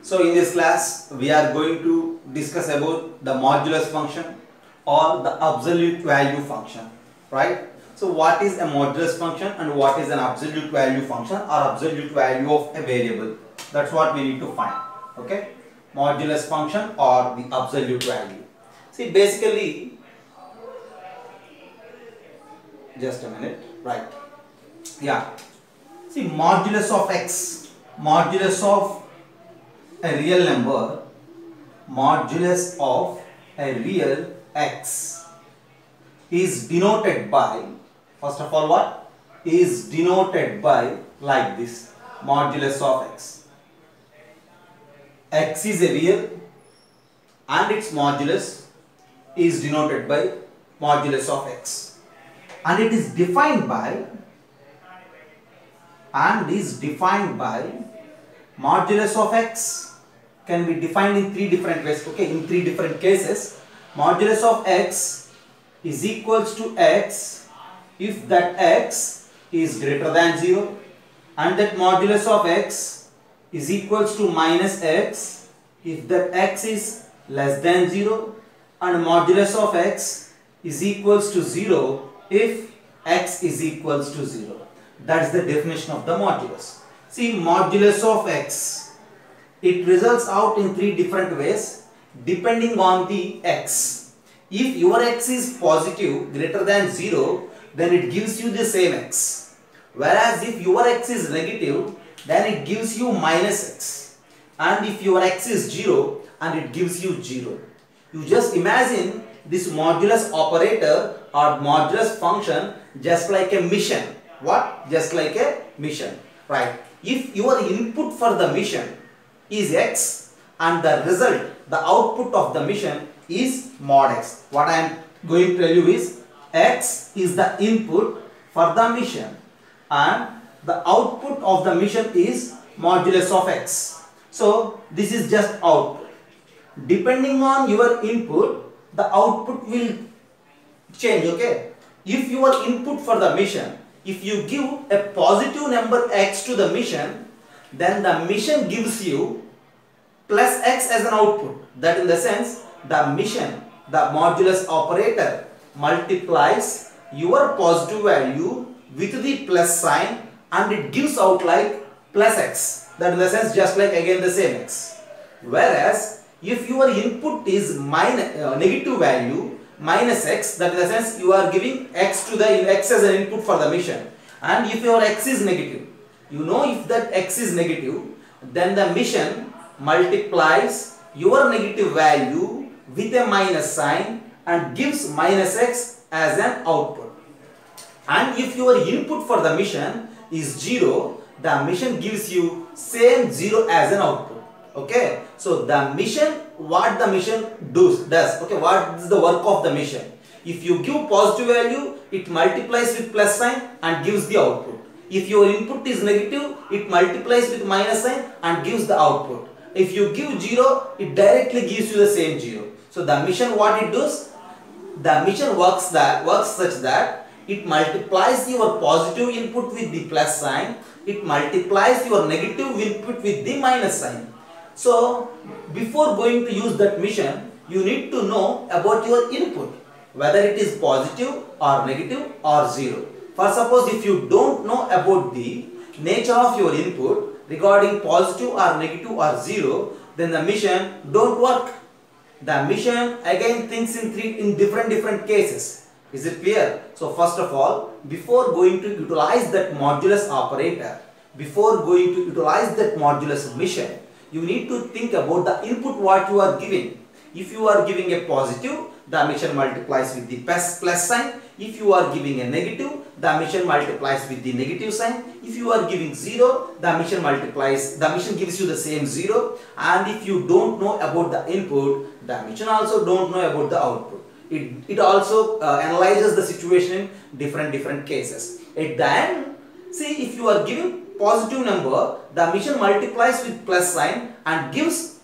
So in this class we are going to discuss about the modulus function or the absolute value function, right? So what is a modulus function and what is an absolute value function or absolute value of a variable? That's what we need to find. Okay, modulus function or the absolute value. See, basically, just a minute, right? Yeah. See, modulus of x, modulus of a real number, modulus of a real x is denoted by, first of all, what is denoted by like this, modulus of x. X is a real and its modulus is denoted by modulus of x, and it is defined by modulus of x can be defined in three different ways. Okay, in three different cases. Modulus of x is equals to x if that x is greater than 0, and that modulus of x is equals to minus x if that x is less than 0, and modulus of x is equals to 0 if x is equals to 0. That is the definition of the modulus. See, modulus of x, it results out in three different ways depending on the x. If your x is positive greater than 0, then it gives you the same x. Whereas if your x is negative, then it gives you minus x. And if your x is 0, and it gives you 0. You just imagine this modulus operator or modulus function just like a mission. What? Just like a mission, right? If your input for the mission is x and the result, the output of the mission is mod x. What I am going to tell you is x is the input for the mission and the output of the mission is modulus of x. So this is just output. Depending on your input, the output will change. Okay, if your input for the mission, if you give a positive number x to the mission, then the mission gives you plus x as an output. That in the sense, the mission, the modulus operator multiplies your positive value with the plus sign and it gives out like plus x. That in the sense, just like again the same x. Whereas if your input is negative value minus x, that in the sense you are giving x to the x as an input for the mission, and if your x is negative, you know, if that x is negative, then the mission multiplies your negative value with a minus sign and gives minus x as an output. And if your input for the mission is 0, the mission gives you same 0 as an output. Okay, so the mission, what the mission does, okay, what is the work of the mission? If you give positive value, it multiplies with plus sign and gives the output. If your input is negative, it multiplies with minus sign and gives the output. If you give 0, it directly gives you the same 0. So the mission, what it does, the mission works such that it multiplies your positive input with the plus sign, it multiplies your negative input with the minus sign. So before going to use that mission, you need to know about your input, whether it is positive or negative or 0. For suppose if you don't know about the nature of your input regarding positive or negative or 0, then the mission don't work. The mission again thinks in different cases. Is it clear? So first of all, before going to utilize that modulus operator, before going to utilize that modulus mission, you need to think about the input what you are giving. If you are giving a positive, the mission multiplies with the plus sign. If you are giving a negative, the mission multiplies with the negative sign. If you are giving 0, the mission gives you the same 0. And if you don't know about the input, the mission also don't know about the output. It also analyzes the situation in different cases. At the end, see, if you are giving positive number, the mission multiplies with plus sign and gives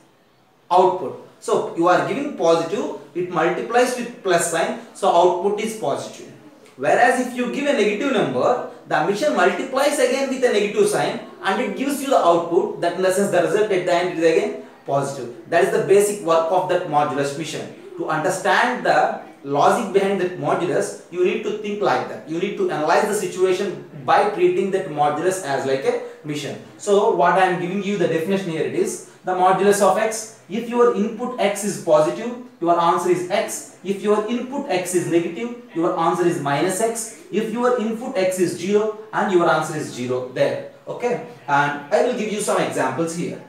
output. So you are giving positive, it multiplies with plus sign, so output is positive. Whereas if you give a negative number, the mission multiplies again with a negative sign and it gives you the output. That in the sense the result at the end is again positive. That is the basic work of that modulus mission. To understand the logic behind that modulus, you need to think like that. You need to analyze the situation by treating that modulus as like a mission. So what I am giving you the definition here, it is the modulus of x. If your input x is positive, your answer is x. If your input x is negative, your answer is minus x. If your input x is 0, and your answer is 0 there. Okay, and I will give you some examples here.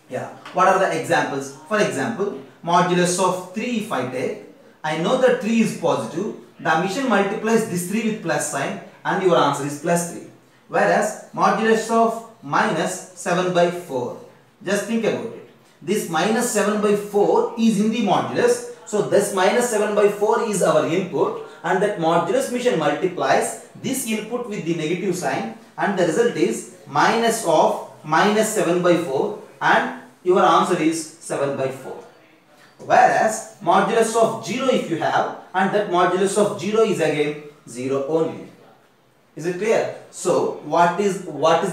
Yeah, what are the examples? For example, modulus of 3 if I take, I know that 3 is positive, the mission multiplies this 3 with plus sign and your answer is plus 3. Whereas modulus of minus 7 by 4, just think about it. This minus 7 by 4 is in the modulus, so this minus 7 by 4 is our input, and that modulus mission multiplies this input with the negative sign, and the result is minus of minus 7 by 4, and your answer is 7 by 4. Whereas modulus of 0 if you have, and that modulus of 0 is again 0 only. Is it clear? So what is the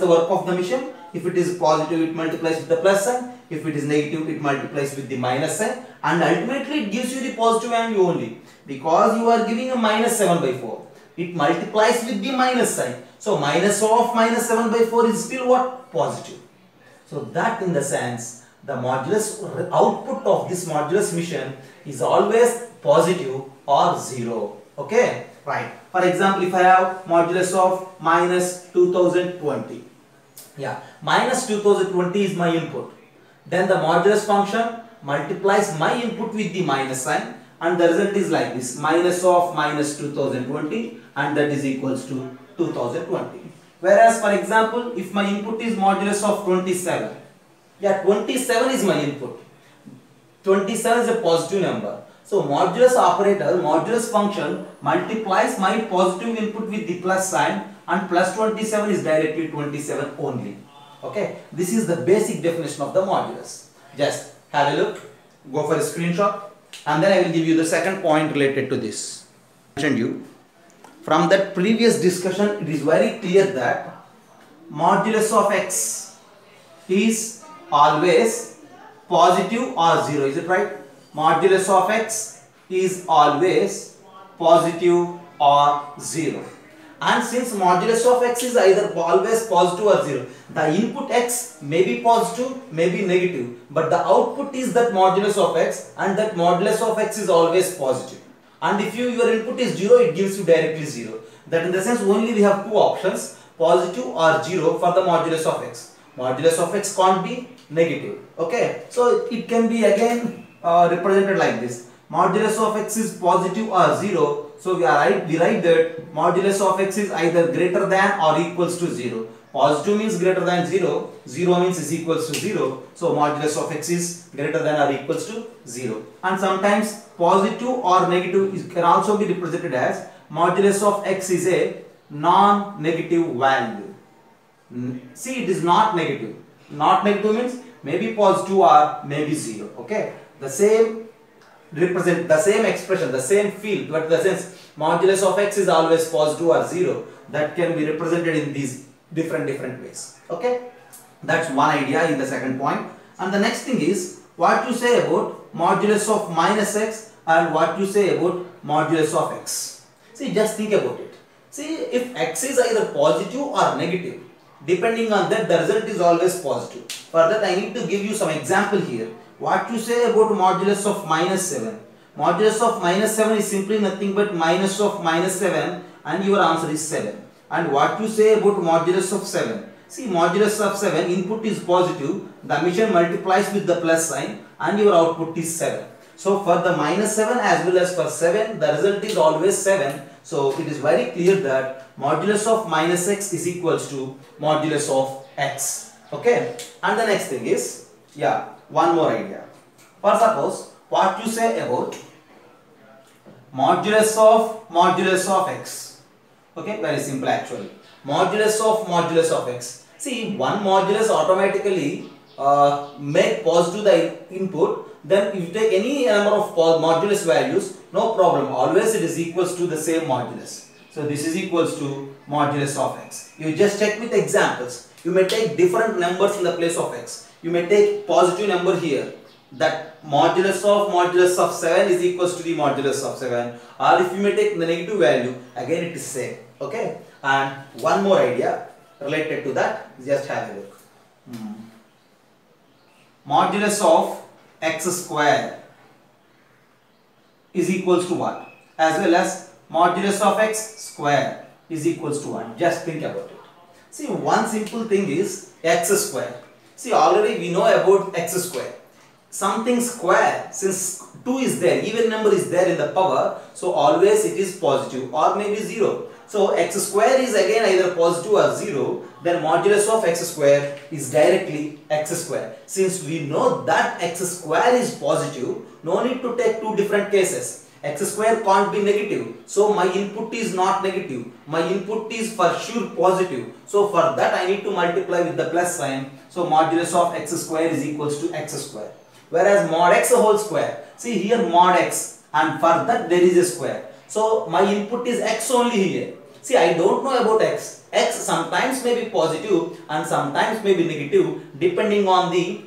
work of the mission? If it is positive, it multiplies with the plus sign. If it is negative, it multiplies with the minus sign, and ultimately it gives you the positive value only, because you are giving a minus 7 by 4. It multiplies with the minus sign. So minus of minus 7 by 4 is still what? Positive. So that in the sense, the modulus output of this modulus mission is always positive or 0. Okay, right. For example, if I have modulus of minus 2020, yeah, minus 2020 is my input. Then the modulus function multiplies my input with the minus sign, and the result is like this, minus of minus 2020, and that is equals to 2020. Whereas for example, if my input is modulus of 27, yeah, 27 is my input. 27 is a positive number. So modulus operator, modulus function multiplies my positive input with the plus sign, and plus 27 is directly 27 only. Okay, this is the basic definition of the modulus. Just have a look, go for a screenshot, and then I will give you the second point related to this. I mentioned you from that previous discussion, it is very clear that modulus of x is always positive or 0. Is it right? Modulus of x is always positive or 0. And since modulus of x is either always positive or 0, the input x may be positive, may be negative, but the output is that modulus of x, and that modulus of x is always positive. And if your input is 0, it gives you directly 0. That in the sense only we have two options, positive or 0 for the modulus of x. Modulus of x can't be negative. Okay, so it can be again represented like this. Modulus of x is positive or 0. So we write that modulus of x is either greater than or equals to 0. Positive means greater than 0. 0 means is equals to 0. So modulus of x is greater than or equals to 0. And sometimes positive or negative can also be represented as modulus of x is a non-negative value. See, it is not negative. Not negative means maybe positive or maybe 0. Okay, the same represent the same expression, the same field, but the sense modulus of x is always positive or 0, that can be represented in these different ways. Okay, that's one idea in the second point. And the next thing is what you say about modulus of minus x and what you say about modulus of x. See, just think about it. See, if x is either positive or negative, depending on that, the result is always positive. For that, I need to give you some example here. What you say about modulus of minus 7? Modulus of minus 7 is simply nothing but minus of minus 7, and your answer is 7. And what you say about modulus of 7? See, modulus of 7, input is positive, the mission multiplies with the plus sign, and your output is 7. So for the minus 7 as well as for 7, the result is always 7. So it is very clear that modulus of minus x is equals to modulus of x. Okay, and the next thing is, yeah, one more idea. For suppose what you say about modulus of x. Okay, very simple actually. Modulus of x. See, one modulus automatically make positive the input. Then if you take any number of modulus values, no problem. Always it is equals to the same modulus. So this is equals to modulus of x. You just check with examples. You may take different numbers in the place of x. you may take positive number here, that modulus of 7 is equals to the modulus of 7, or if you may take the negative value, again it is same. Okay, and one more idea related to that, just have a look. Modulus of x square is equals to what? As well as modulus of x square is equals to 1. Just think about it. See, one simple thing is x square. See, already we know about x square. Something square, since 2 is there, even number is there in the power, so always it is positive or maybe 0. So x square is again either positive or 0, then modulus of x square is directly x square. Since we know that x square is positive, no need to take two different cases. X square can't be negative, so my input is not negative, my input is for sure positive. So for that I need to multiply with the plus sign. So modulus of x square is equals to x square. Whereas mod x whole square, see here mod x, and for that there is a square. So my input is x only here. See, I don't know about x. X sometimes may be positive and sometimes may be negative depending on the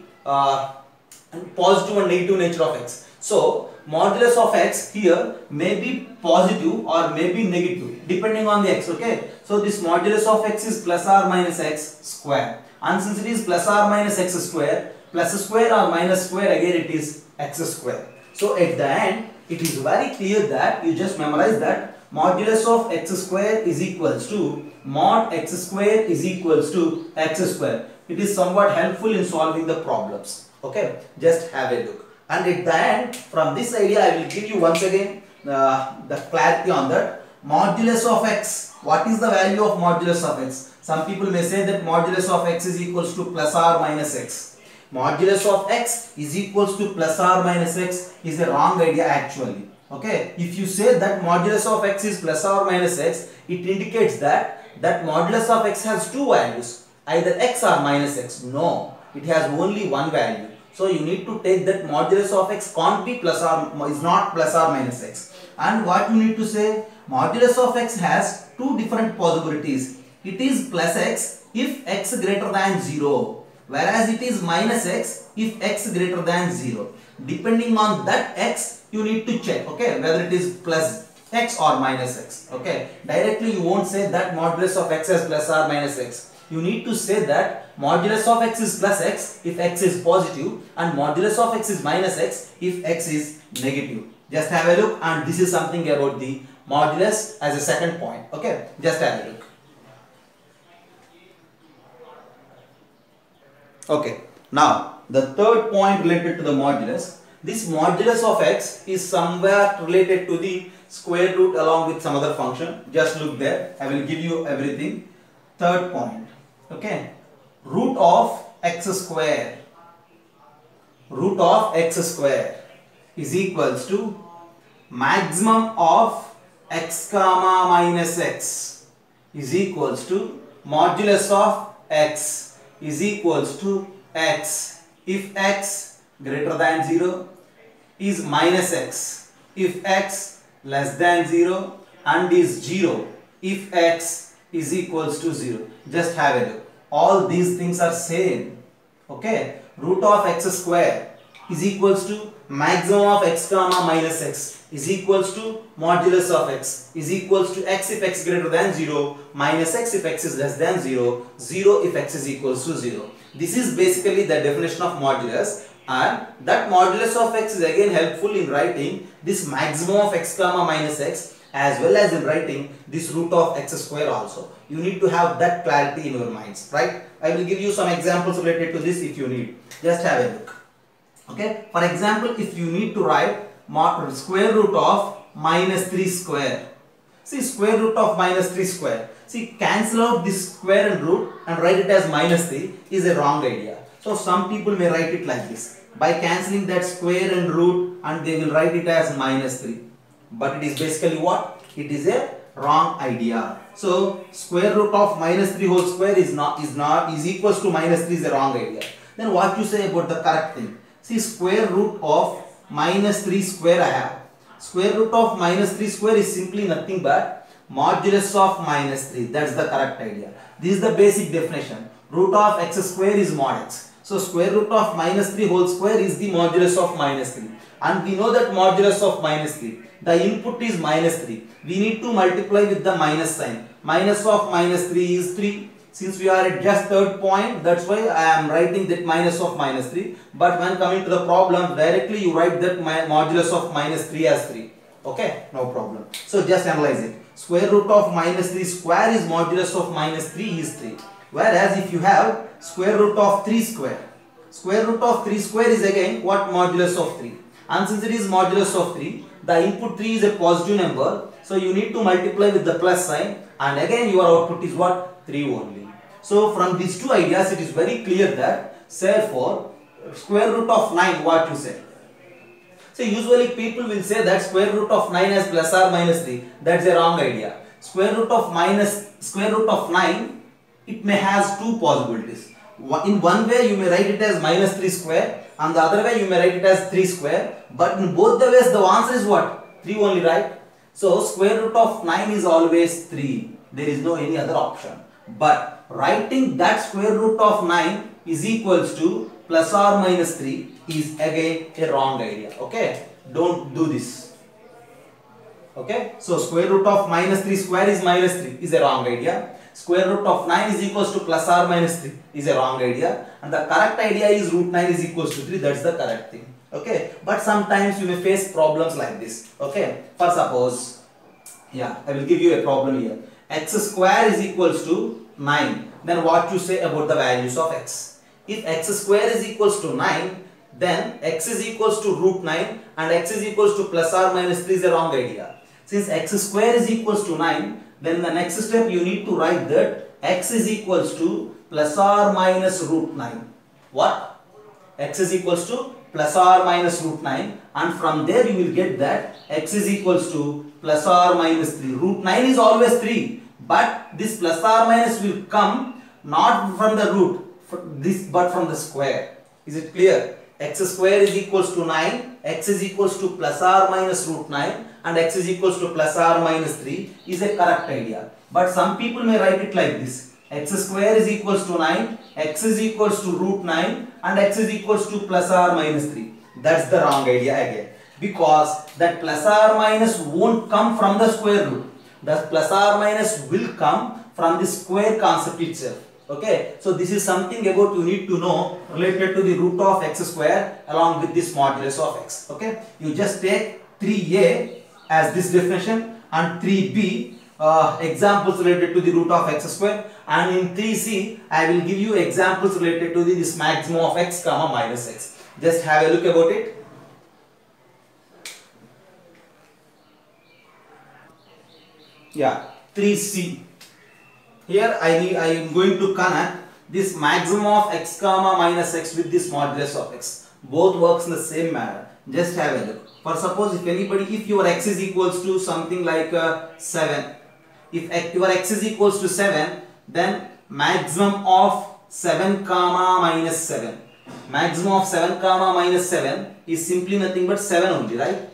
positive and negative nature of x. So modulus of x here may be positive or may be negative depending on the x. Okay, so this modulus of x is plus or minus x square, and since it is plus or minus x square, plus square or minus square, again it is x square. So at the end it is very clear that you just memorize that modulus of x square is equals to mod x square is equals to x square. It is somewhat helpful in solving the problems. Okay, just have a look. And at the end, from this idea, I will give you once again the clarity on that. Modulus of x, what is the value of modulus of x? Some people may say that modulus of x is equals to plus or minus x. Modulus of x is equals to plus or minus x is a wrong idea actually. Okay, if you say that modulus of x is plus or minus x, it indicates that modulus of x has two values, either x or minus x. No, it has only one value. So you need to take that modulus of x can't be plus or is not plus or minus x. And what you need to say, modulus of x has two different possibilities. It is plus x if x greater than 0, whereas it is minus x if x greater than 0. Depending on that x, you need to check, okay, whether it is plus x or minus x. Okay, directly you won't say that modulus of x is plus or minus x. You need to say that modulus of x is plus x if x is positive, and modulus of x is minus x if x is negative. Just have a look, and this is something about the modulus as a second point. Okay, just have a look. Okay, now the third point related to the modulus. This modulus of x is somewhere related to the square root along with some other function. Just look there, I will give you everything. Third point, okay, root of x square. Root of x square is equals to maximum of x comma minus x is equals to modulus of x is equals to x if x greater than 0, is minus x if x less than 0, and is 0 if x is equals to 0. Just have a look. All these things are same. Okay, root of x square is equals to maximum of x comma minus x is equals to modulus of x is equals to x if x greater than 0, minus x if x is less than 0, 0 if x is equals to 0. This is basically the definition of modulus, and that modulus of x is again helpful in writing this maximum of x comma minus x as well as in writing this root of x square also. You need to have that clarity in your minds, right? I will give you some examples related to this if you need. Just have a look. Okay, for example, if you need to write square root of minus 3 square. See, square root of minus 3 square. See, cancel out this square and root and write it as minus 3 is a wrong idea. So some people may write it like this, by cancelling that square and root, and they will write it as minus 3. But it is basically what? It is a wrong idea. So square root of minus 3 whole square is equals to minus 3 is a wrong idea. Then what you say about the correct thing? See, square root of minus 3 square I have. Square root of minus 3 square is simply nothing but modulus of minus 3. That's the correct idea. This is the basic definition. Root of x square is mod x. So So square root of minus 3 whole square is the modulus of minus 3. And we know that modulus of minus 3, the input is minus 3. We need to multiply with the minus sign. Minus of minus 3 is 3. Since we are at just third point, that's why I am writing that minus of minus 3. But when coming to the problem, directly you write that modulus of minus 3 as 3. Okay, no problem. So just analyze it. Square root of minus 3 square is modulus of minus 3 is 3. Whereas if you have square root of 3 square, square root of 3 square is again what? Modulus of 3. And since it is modulus of 3, the input 3 is a positive number. So you need to multiply with the plus sign. And again your output is what? 3 only. So from these two ideas it is very clear that, therefore, square root of 9, what you say? So usually people will say that square root of 9 as plus or minus 3. That's a wrong idea. Square root of 9, it may has two possibilities. In one way you may write it as minus 3 square, and the other way you may write it as 3 square. But in both the ways the answer is what? 3 only, right? So square root of 9 is always 3. There is no any other option. But writing that square root of 9 is equals to plus or minus 3 is again a wrong idea. Okay, don't do this. Okay, so square root of minus 3 square is minus 3 is a wrong idea. Square root of 9 is equals to plus or minus 3 is a wrong idea, and the correct idea is root 9 is equals to 3. That's the correct thing. Okay, but sometimes you may face problems like this. Okay, for suppose, yeah, I will give you a problem here. X square is equals to 9. Then what you say about the values of x? If x square is equals to 9, then x is equals to root 9 and x is equals to plus or minus 3 is a wrong idea. Since x square is equals to 9, then the next step you need to write that x is equals to plus or minus root 9. What? X is equals to plus or minus root 9, and from there you will get that x is equals to plus or minus 3. Root 9 is always 3, but this plus or minus will come not from the root, but from the square. Is it clear? X square is equals to 9, x is equals to plus or minus root 9, and x is equals to plus or minus 3 is a correct idea. But some people may write it like this: x square is equals to 9, x is equals to root 9, and x is equals to plus or minus 3. That's the wrong idea again, because that plus or minus won't come from the square root. The plus or minus will come from the square concept itself. Okay, so this is something about you need to know related to the root of x square along with this modulus of x. Okay, you just take 3a as this definition and 3b examples related to the root of x square, and in 3c I will give you examples related to this maximum of x comma minus x. Just have a look about it. Yeah, 3c. Here I am going to connect this maximum of x comma minus x with this modulus of x. Both works in the same manner. Just have a look. For suppose if your x is equals to something like 7. If your x is equals to 7, then maximum of 7 comma minus 7. Maximum of 7 comma minus 7 is simply nothing but 7 only, right?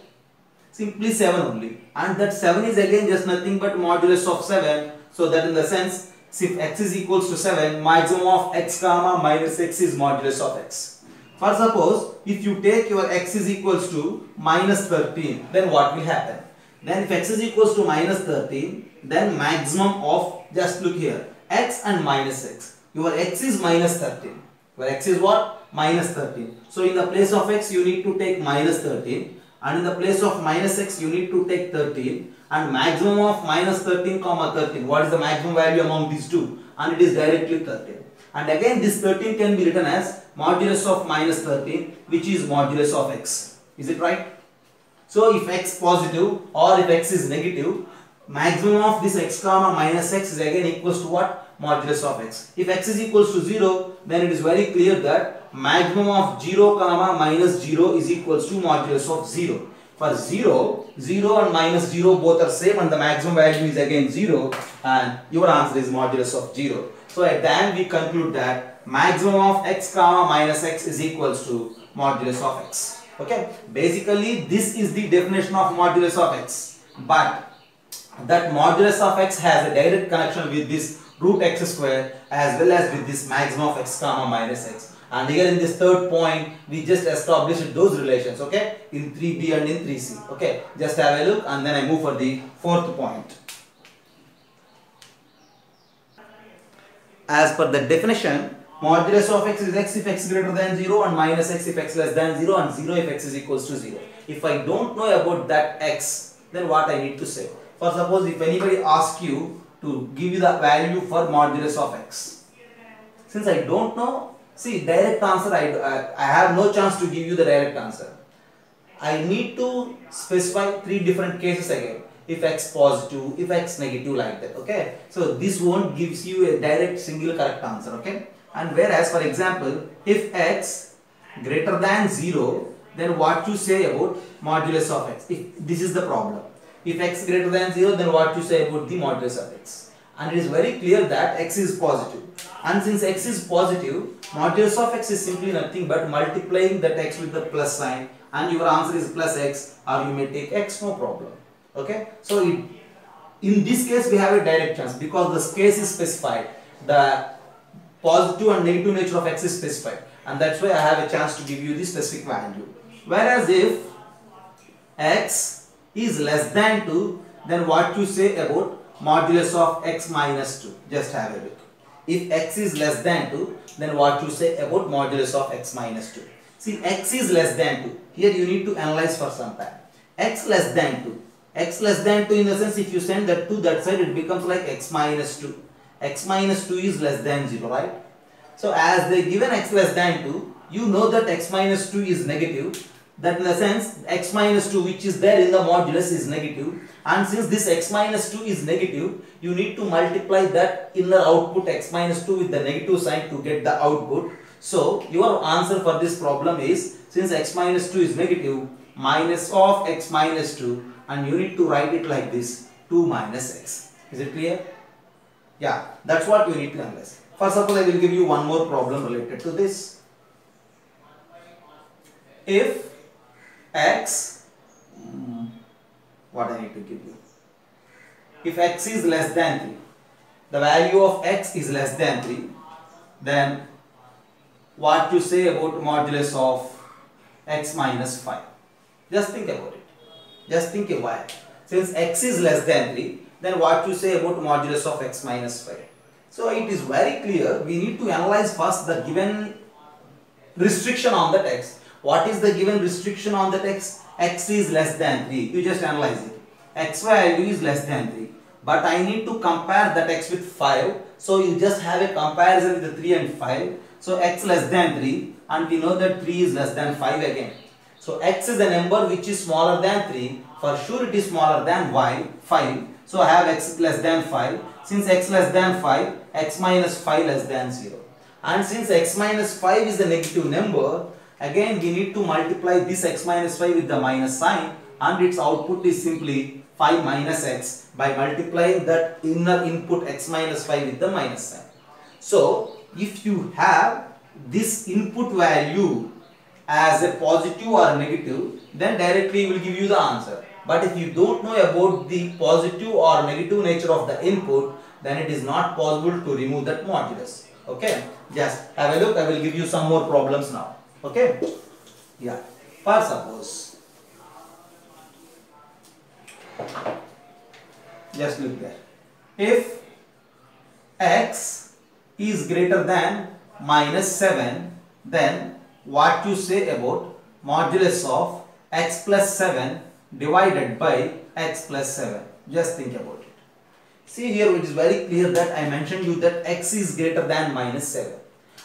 Simply 7 only. And that 7 is again just nothing but modulus of 7. So that in the sense, if x is equals to 7, maximum of x comma minus x is modulus of x. For suppose, if you take your x is equals to minus 13, then what will happen? Then if x is equals to minus 13, then maximum of, just look here, x and minus x. Your x is minus 13. Your x is what? Minus 13. So in the place of x, you need to take minus 13. And in the place of minus x, you need to take 13. And maximum of minus 13 comma 13. What is the maximum value among these two? And it is directly 13. And again this 13 can be written as modulus of minus 13, which is modulus of x. Is it right? So if x positive or if x is negative, maximum of this x comma minus x is again equals to what? Modulus of x. If x is equals to 0, then it is very clear that maximum of 0 comma minus 0 is equals to modulus of 0. For 0, 0 and minus 0 both are same and the maximum value is again 0, and your answer is modulus of 0. So at the end we conclude that maximum of x comma minus x is equals to modulus of x. Okay, basically this is the definition of modulus of x, but that modulus of x has a direct connection with this root x square as well as with this maximum of x comma minus x. And here in this third point, we just established those relations, okay, in 3b and in 3c. Okay, just have a look and then I move for the fourth point. As per the definition, modulus of x is x if x greater than 0 and minus x if x less than 0 and 0 if x is equals to 0. If I don't know about that x, then what I need to say? For suppose if anybody asks you to give you the value for modulus of x. Since I don't know, see, direct answer, I have no chance to give you the direct answer. I need to specify three different cases again. If x positive, if x negative, like that, okay. So this won't gives you a direct single correct answer, okay. And whereas, for example, if x greater than 0, then what you say about modulus of x? If this is the problem. If x greater than 0, then what you say about the modulus of x? And it is very clear that x is positive. And since x is positive, modulus of x is simply nothing but multiplying that x with the plus sign, and your answer is plus x, or you may take x, no problem. Okay, so in this case we have a direct chance because the case is specified, the positive and negative nature of x is specified, and that's why I have a chance to give you the specific value. Whereas if x is less than 2, then what you say about modulus of x minus 2? Just have a look. If x is less than 2, then what you say about modulus of x minus 2? See, x is less than 2. Here you need to analyze for some time. X less than 2. X less than 2 in the sense if you send that to that side, it becomes like x minus 2. X minus 2 is less than 0, right? So as they given x less than 2, you know that x minus 2 is negative. That in the sense x minus 2 which is there in the modulus is negative. And since this x minus 2 is negative, you need to multiply that inner output x minus 2 with the negative sign to get the output. So your answer for this problem is, since x minus 2 is negative, minus of x minus 2, and you need to write it like this, 2 minus x. Is it clear? Yeah, that's what you need to analyze. For suppose I will give you one more problem related to this. If x, what I need to give you? If x is less than 3, the value of x is less than 3, then what you say about modulus of x minus 5? Just think about it. Just think a while. Since x is less than 3, then what you say about modulus of x minus 5? So it is very clear, we need to analyze first the given restriction on the text. What is the given restriction on the text? X is less than 3. You just analyze it. X value is less than 3. But I need to compare that x with 5. So you just have a comparison with the 3 and 5. So x less than 3, and we know that 3 is less than 5 again. So x is a number which is smaller than 3. For sure it is smaller than 5. So I have x less than 5. Since x less than 5, x minus 5 less than 0. And since x minus 5 is a negative number, again we need to multiply this x minus 5 with the minus sign, and its output is simply 5 minus x by multiplying that inner input x minus 5 with the minus sign. So if you have this input value as a positive or negative, then directly it will give you the answer. But if you don't know about the positive or negative nature of the input, then it is not possible to remove that modulus. Okay, just have a look. I will give you some more problems now. Okay, yeah. For suppose, just look there. If x is greater than minus 7, then what you say about modulus of x plus 7 divided by x plus 7? Just think about it. See, here it is very clear that I mentioned you that x is greater than minus 7.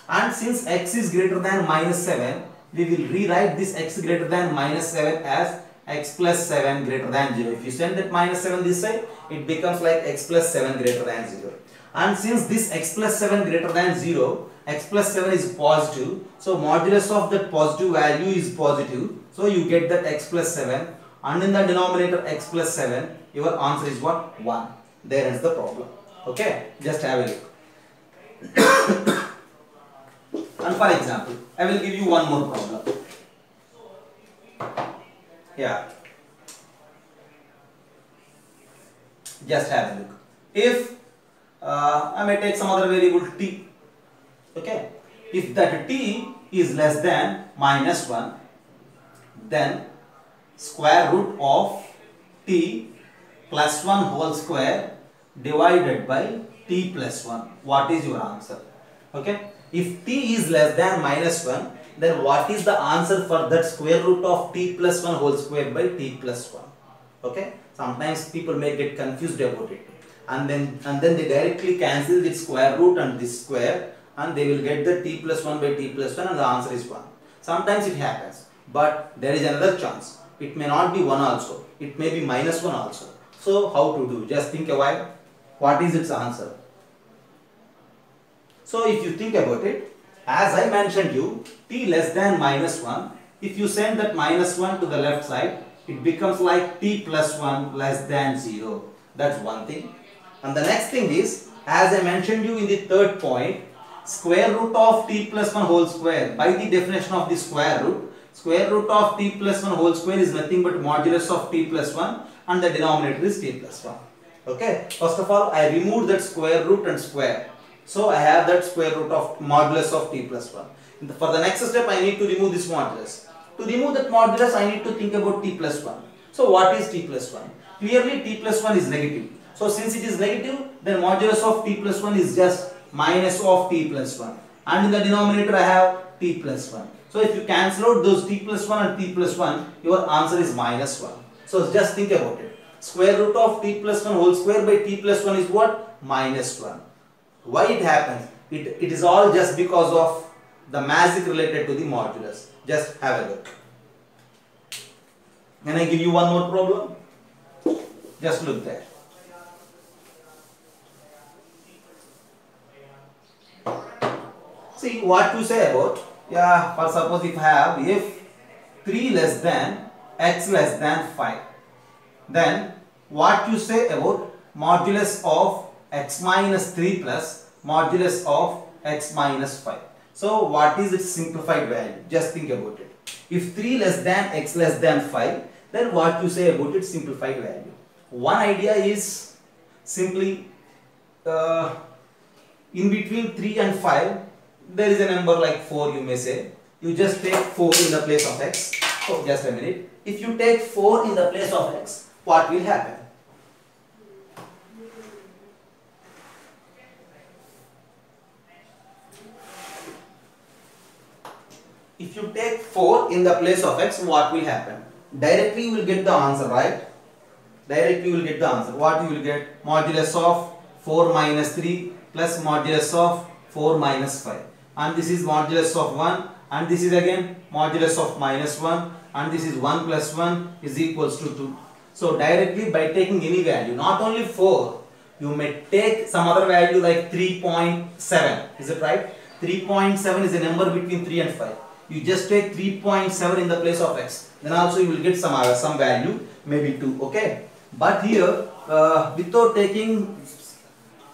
And since x is greater than minus 7, we will rewrite this x greater than minus 7 as x plus 7 greater than 0. If you send that minus 7 this side, it becomes like x plus 7 greater than 0. And since this x plus 7 greater than 0, x plus 7 is positive. So modulus of that positive value is positive. So you get that x plus 7. And in the denominator x plus 7, your answer is what? 1. There ends the problem. Okay, just have a look. And for example, I will give you one more problem. Yeah, just have a look. If I may take some other variable t. Okay, if that t is less than minus 1, then square root of t plus 1 whole square divided by t plus 1. What is your answer? Okay. If t is less than minus 1, then what is the answer for that square root of t plus 1 whole square by t plus 1? Okay. Sometimes people may get confused about it. And then they directly cancel this square root and this square, and they will get the t plus 1 by t plus 1, and the answer is 1. Sometimes it happens, but there is another chance. It may not be 1 also. It may be minus 1 also. So how to do? Just think a while. What is its answer? So if you think about it, as I mentioned you, t less than minus 1, if you send that minus 1 to the left side, it becomes like t plus 1 less than 0. That's one thing. And the next thing is, as I mentioned you in the third point, square root of t plus 1 whole square, by the definition of the square root of t plus 1 whole square is nothing but modulus of t plus 1, and the denominator is t plus 1. Okay, first of all, I removed that square root and square. So I have that square root of modulus of t plus 1. For the next step, I need to remove this modulus. To remove that modulus, I need to think about t plus 1. So what is t plus 1? Clearly t plus 1 is negative. So since it is negative, then modulus of t plus 1 is just minus of t plus 1. And in the denominator, I have t plus 1. So if you cancel out those t plus 1 and t plus 1, your answer is minus 1. So just think about it. Square root of t plus 1 whole square by t plus 1 is what? Minus 1. Why it happens? It is all just because of the magic related to the modulus. Just have a look. Can I give you one more problem? Just look there. See what you say about, for suppose if 3 less than x less than 5, then what you say about modulus of x minus 3 plus modulus of x minus 5. So what is its simplified value? Just think about it. If 3 less than x less than 5, then what you say about its simplified value? One idea is simply in between 3 and 5, there is a number like 4, you may say. You just take 4 in the place of x. Oh, just a minute. If you take 4 in the place of x, what will happen? If you take 4 in the place of x, what will happen? Directly you will get the answer, right? Directly you will get the answer. What you will get? Modulus of 4 minus 3 plus modulus of 4 minus 5. And this is modulus of 1, and this is again modulus of minus 1, and this is 1 plus 1 is equals to 2. So directly by taking any value, not only 4, you may take some other value like 3.7. Is it right? 3.7 is a number between 3 and 5. You just take 3.7 in the place of x. Then also you will get some value, maybe 2. Okay. But here, without taking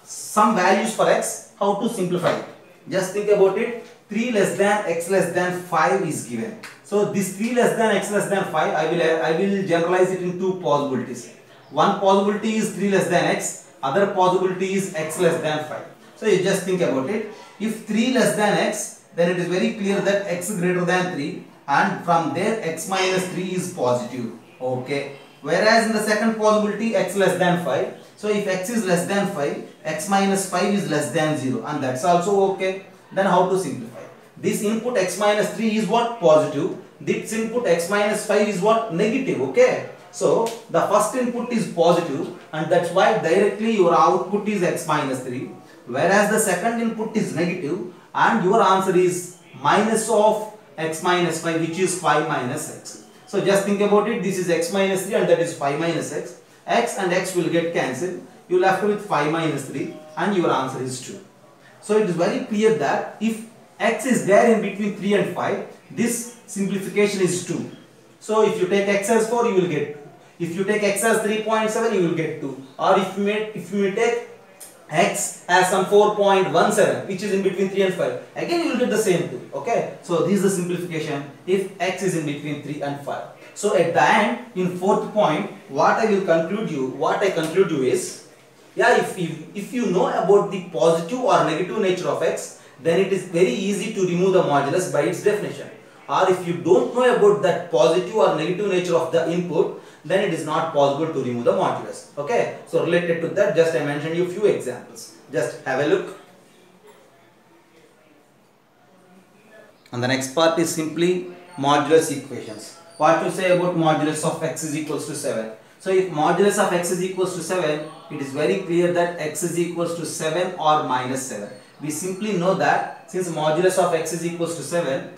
some values for x, how to simplify it? Just think about it. 3 less than x less than 5 is given. So this 3 less than x less than 5, I will generalize it in two possibilities. One possibility is 3 less than x, other possibility is x less than 5. So you just think about it. If 3 less than x, then it is very clear that x greater than 3, and from there x minus 3 is positive. Okay. Whereas in the second possibility, x less than 5. So if x is less than 5, x minus 5 is less than 0, and that's also okay. Then how to simplify? This input x minus 3 is what? Positive. This input x minus 5 is what? Negative. Okay. So the first input is positive, and that's why directly your output is x minus 3. Whereas the second input is negative, and your answer is minus of x minus 5, which is 5 minus x. So just think about it. This is x minus 3, and that is 5 minus x. X and x will get cancelled. You left with 5 minus 3, and your answer is 2. So it is very clear that if x is there in between 3 and 5, this simplification is 2. So if you take x as 4, you will get 2. If you take x as 3.7, you will get 2. Or if you may take x as some 4.17, which is in between 3 and 5, again you will get the same 2. Okay. So this is the simplification if x is in between 3 and 5. So at the end, in fourth point, what I conclude you is, if you know about the positive or negative nature of x, then it is very easy to remove the modulus by its definition. Or if you don't know about that positive or negative nature of the input, then it is not possible to remove the modulus. Okay, so related to that, just I mentioned you few examples. Just have a look. And the next part is simply modulus equations. What to say about modulus of x is equals to 7? So if modulus of x is equals to 7, it is very clear that x is equals to 7 or minus 7. We simply know that since modulus of x is equals to 7,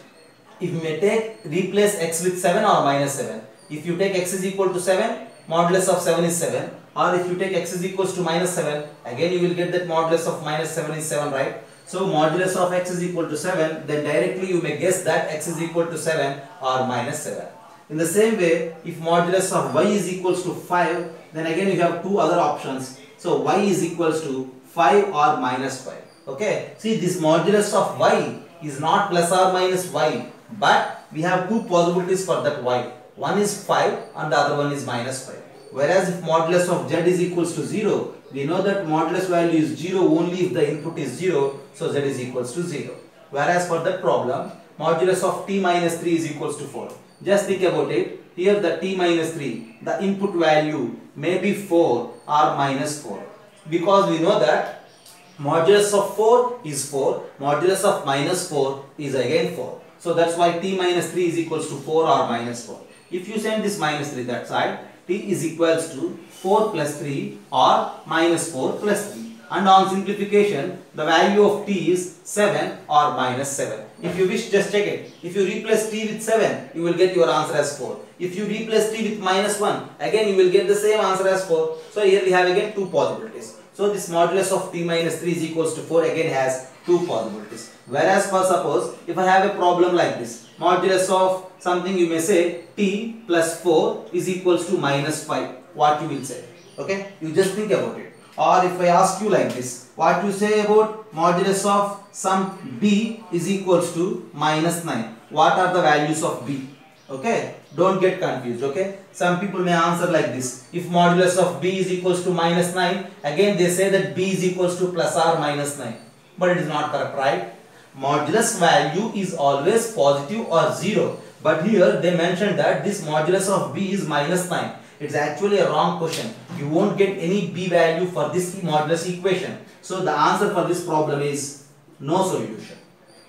if you may replace x with 7 or minus 7. If you take x is equal to 7, modulus of 7 is 7. Or if you take x is equals to minus 7, again you will get that modulus of minus 7 is 7, right? So modulus of x is equal to 7, then directly you may guess that x is equal to 7 or minus 7. In the same way, if modulus of y is equals to 5, then again you have two other options. So y is equals to 5 or minus 5. Okay, see this modulus of y is not plus or minus y, but we have two possibilities for that y. One is 5 and the other one is minus 5. Whereas if modulus of z is equals to 0, we know that modulus value is 0 only if the input is 0, so z is equals to 0. Whereas for that problem, modulus of t minus 3 is equals to 4. Just think about it. Here the t minus 3, the input value may be 4 or minus 4. Because we know that modulus of 4 is 4, modulus of minus 4 is again 4. So that's why t minus 3 is equals to 4 or minus 4. If you send this minus 3 that side, t is equals to 4 plus 3 or minus 4 plus 3. And on simplification, the value of t is 7 or minus 7. If you wish, just check it. If you replace t with 7, you will get your answer as 4. If you replace t with minus 1, again you will get the same answer as 4. So here we have again two possibilities. So this modulus of t minus 3 is equals to 4 again has two possibilities. Whereas for suppose, if I have a problem like this, modulus of something you may say t plus 4 is equals to minus 5. What you will say? Okay, you just think about it. Or if I ask you like this, what you say about modulus of some b is equals to minus 9. What are the values of b? Okay, don't get confused. Okay, some people may answer like this. If modulus of b is equals to minus 9, again they say that b is equals to plus or minus 9. But it is not correct, right? Modulus value is always positive or 0. But here they mentioned that this modulus of b is minus 9. It's actually a wrong question. You won't get any b value for this modulus equation. So the answer for this problem is no solution.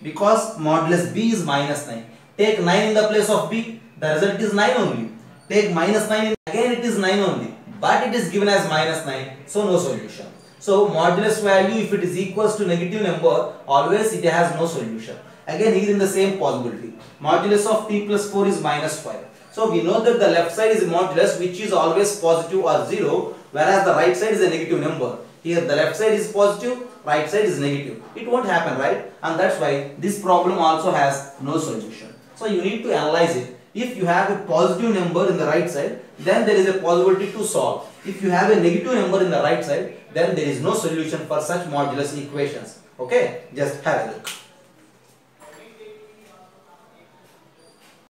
Because modulus b is minus 9. Take 9 in the place of b, the result is 9 only. Take minus 9, again it is 9 only. But it is given as minus 9, so no solution. So modulus value, if it is equals to negative number, always it has no solution. Again here in the same possibility. Modulus of t plus 4 is minus 5. So we know that the left side is a modulus which is always positive or 0, whereas the right side is a negative number. Here the left side is positive, right side is negative. It won't happen, right? And that's why this problem also has no solution. So you need to analyze it. If you have a positive number in the right side, then there is a possibility to solve. If you have a negative number in the right side, then there is no solution for such modulus equations. Okay, just have a look.